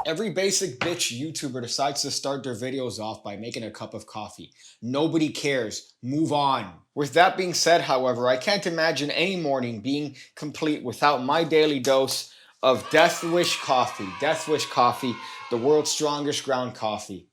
Every basic bitch YouTuber decides to start their videos off by making a cup of coffee. Nobody cares. Move on. With that being said, however, I can't imagine any morning being complete without my daily dose of Death Wish coffee. Death Wish coffee, the world's strongest ground coffee.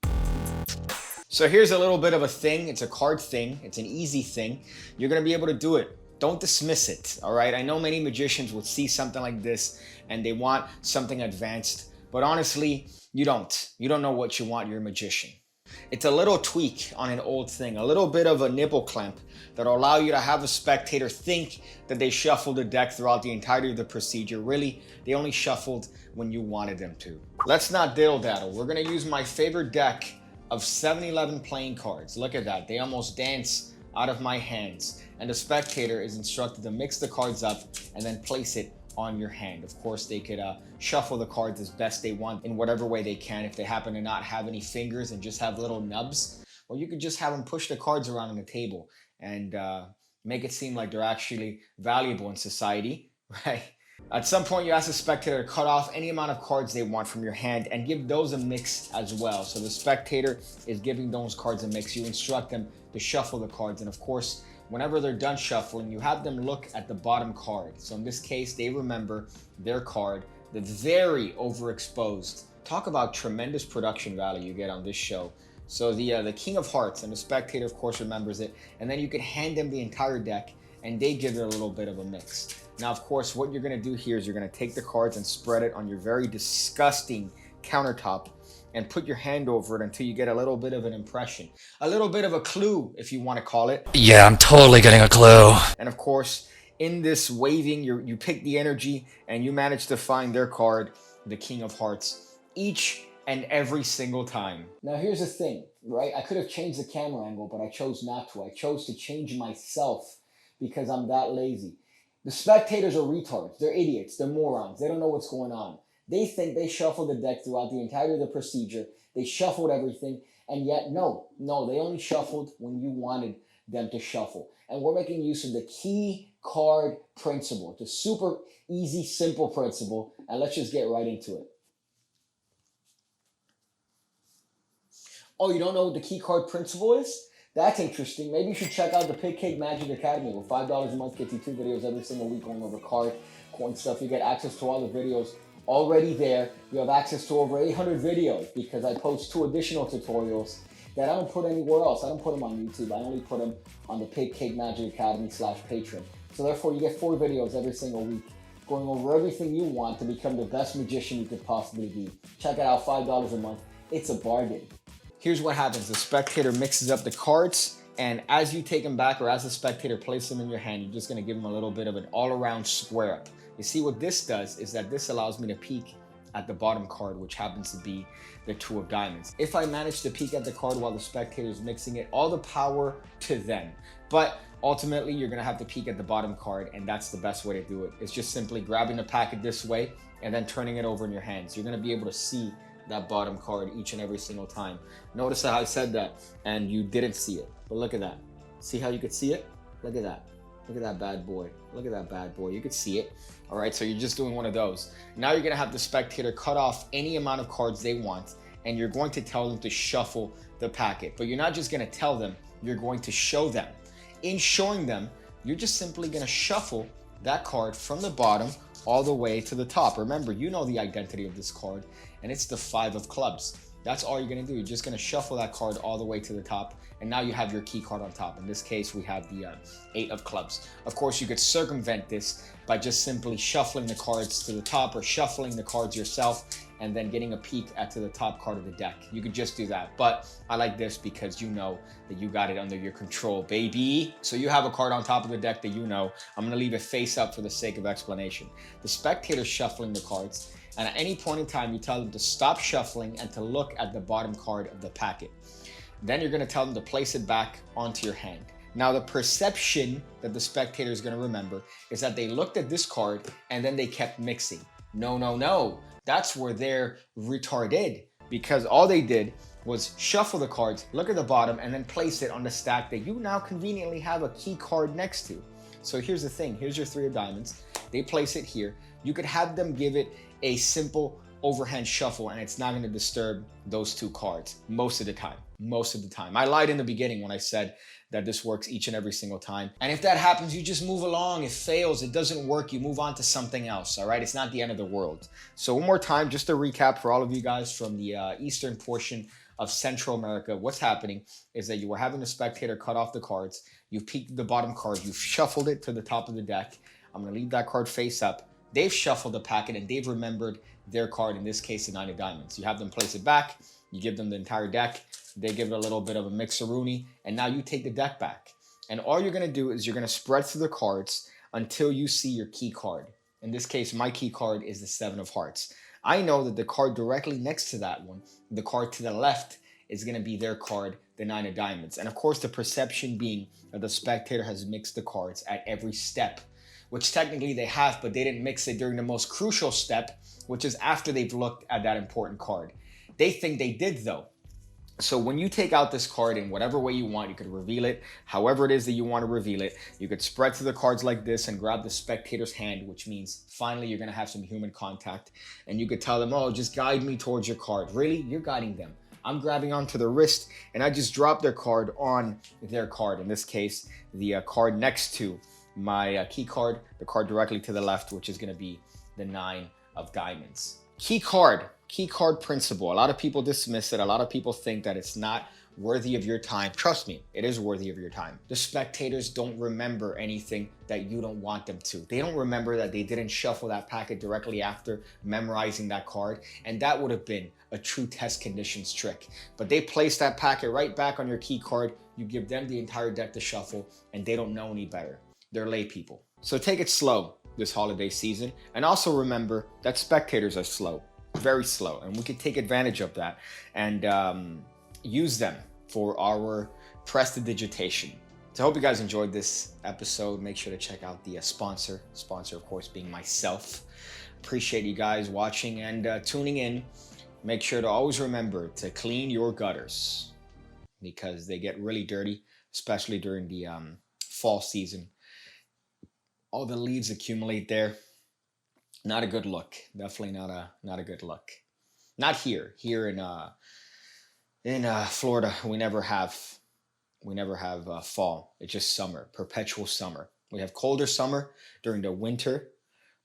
So here's a little bit of a thing. It's a card thing. It's an easy thing. You're going to be able to do it. Don't dismiss it, all right? I know many magicians would see something like this and they want something advanced. But honestly, you don't. You don't know what you want. You're a magician. It's a little tweak on an old thing, a little bit of a nipple clamp that'll allow you to have a spectator think that they shuffled the deck throughout the entirety of the procedure. Really, they only shuffled when you wanted them to. Let's not diddle-daddle. We're gonna use my favorite deck of 7-Eleven playing cards. Look at that. They almost dance out of my hands. And the spectator is instructed to mix the cards up and then place it on your hand. Of course, they could shuffle the cards as best they want in whatever way they can. If they happen to not have any fingers and just have little nubs, or you could just have them push the cards around on the table and make it seem like they're actually valuable in society, right? At some point, you ask the spectator to cut off any amount of cards they want from your hand and give those a mix as well. So the spectator is giving those cards a mix. You instruct them to shuffle the cards, and of course, whenever they're done shuffling, you have them look at the bottom card. So in this case, they remember their card, the very overexposed. Talk about tremendous production value you get on this show. So the King of Hearts, and the spectator, of course, remembers it. And then you can hand them the entire deck, and they give it a little bit of a mix. Now, of course, what you're going to do here is you're going to take the cards and spread it on your very disgusting countertop and put your hand over it until you get a little bit of an impression. A little bit of a clue, if you want to call it. Yeah, I'm totally getting a clue. And of course, in this waving, you pick the energy and you manage to find their card, the King of Hearts, each and every single time. Now here's the thing, right? I could have changed the camera angle, but I chose not to. I chose to change myself because I'm that lazy. The spectators are retards. They're idiots. They're morons. They don't know what's going on. They think they shuffled the deck throughout the entirety of the procedure. They shuffled everything, and yet no, they only shuffled when you wanted them to shuffle. And we're making use of the key card principle. It's a super easy, simple principle, and let's just get right into it. Oh, you don't know what the key card principle is? That's interesting. Maybe you should check out the Pigcake Magic Academy, where $5 a month gets you 2 videos every single week going over card, coin stuff. You get access to all the videos already there. You have access to over 800 videos because I post 2 additional tutorials that I don't put anywhere else. I don't put them on YouTube. I only put them on the Pigcake Magic Academy /Patreon. So therefore, you get 4 videos every single week going over everything you want to become the best magician you could possibly be. Check it out, $5 a month. It's a bargain. Here's what happens. The spectator mixes up the cards, and as you take them back, or as the spectator places them in your hand, you're just going to give them a little bit of an all-around square up. You see, what this does is that this allows me to peek at the bottom card, which happens to be the 2 of diamonds. If I manage to peek at the card while the spectator is mixing it, all the power to them. But ultimately, you're going to have to peek at the bottom card, and that's the best way to do it. It's just simply grabbing the packet this way and then turning it over in your hands. You're going to be able to see that bottom card each and every single time. Notice how I said that and you didn't see it, but look at that. See how you could see it? Look at that. Look at that bad boy. Look at that bad boy. You could see it. All right, so you're just doing one of those. Now you're gonna have the spectator cut off any amount of cards they want, and you're going to tell them to shuffle the packet. But you're not just gonna tell them, you're going to show them. In showing them, you're just simply gonna shuffle that card from the bottom all the way to the top. Remember, you know the identity of this card, and it's the 5 of clubs. That's all you're gonna do. You're just gonna shuffle that card all the way to the top, and now you have your key card on top. In this case, we have the 8 of clubs. Of course, you could circumvent this by just simply shuffling the cards to the top, or shuffling the cards yourself and then getting a peek at to the top card of the deck. You could just do that, but I like this because you know that you got it under your control, baby. So you have a card on top of the deck that you know. I'm gonna leave it face up for the sake of explanation. The spectator's shuffling the cards, and at any point in time, you tell them to stop shuffling and to look at the bottom card of the packet. Then you're gonna tell them to place it back onto your hand. Now, the perception that the spectator is gonna remember is that they looked at this card and then they kept mixing. No. That's where they're retarded, because all they did was shuffle the cards, look at the bottom, and then place it on the stack that you now conveniently have a key card next to. So here's the thing. Here's your 3 of diamonds. They place it here. You could have them give it a simple overhand shuffle, and it's not going to disturb those two cards most of the time. Most of the time. I lied in the beginning when I said that this works each and every single time. And if that happens, you just move along. It fails, it doesn't work, you move on to something else, all right? It's not the end of the world. So one more time, just to recap for all of you guys from the eastern portion of Central America, what's happening is that you were having the spectator cut off the cards. You've peeked the bottom card. You've shuffled it to the top of the deck. I'm going to leave that card face up. They've shuffled the packet and they've remembered their card, in this case, the 9 of diamonds. You have them place it back. You give them the entire deck. They give it a little bit of a mixeroonie. And now you take the deck back. And all you're going to do is you're going to spread through the cards until you see your key card. In this case, my key card is the 7 of hearts. I know that the card directly next to that one, the card to the left, is going to be their card, the 9 of diamonds. And of course, the perception being that the spectator has mixed the cards at every step, which technically they have, but they didn't mix it during the most crucial step, which is after they've looked at that important card. They think they did, though. So when you take out this card in whatever way you want, you could reveal it however it is that you want to reveal it. You could spread through the cards like this and grab the spectator's hand, which means finally you're going to have some human contact. And you could tell them, oh, just guide me towards your card. Really? You're guiding them. I'm grabbing onto the wrist and I just drop their card on their card. In this case, the card next to my key card, the card directly to the left, which is going to be the 9 of diamonds. Key card principle. A lot of people dismiss it. A lot of people think that it's not worthy of your time. Trust me, it is worthy of your time. The spectators don't remember anything that you don't want them to. They don't remember that they didn't shuffle that packet directly after memorizing that card, and that would have been a true test conditions trick. But they place that packet right back on your key card. You give them the entire deck to shuffle, and they don't know any better. They're lay people. So take it slow this holiday season, and also remember that spectators are slow, very slow, and we can take advantage of that and use them for our prestidigitation. So I hope you guys enjoyed this episode. Make sure to check out the sponsor of course being myself. Appreciate you guys watching and tuning in. Make sure to always remember to clean your gutters because they get really dirty, especially during the fall season. All the leaves accumulate there. Not a good look. Definitely not a good look. Not here. Here in Florida, we never have fall. It's just summer, perpetual summer. We have colder summer during the winter.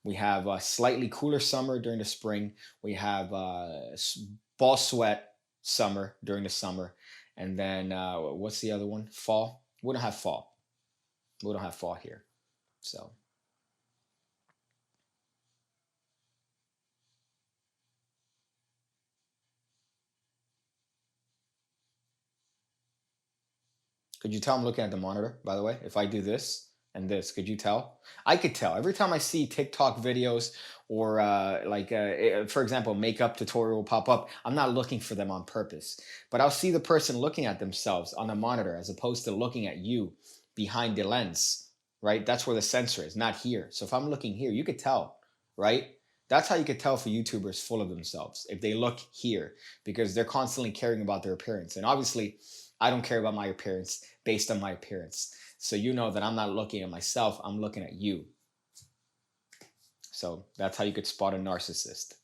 We have a slightly cooler summer during the spring. We have ball sweat summer during the summer. And then what's the other one? Fall. We don't have fall. We don't have fall here. So. Could you tell I'm looking at the monitor, by the way? If I do this and this, could you tell? I could tell. Every time I see TikTok videos or for example, makeup tutorial will pop up, I'm not looking for them on purpose. But I'll see the person looking at themselves on the monitor as opposed to looking at you behind the lens, right? That's where the sensor is, not here. So if I'm looking here, you could tell, right? That's how you could tell for YouTubers full of themselves, if they look here, because they're constantly caring about their appearance. And obviously, I don't care about my appearance based on my appearance. So you know that I'm not looking at myself, I'm looking at you. So that's how you could spot a narcissist.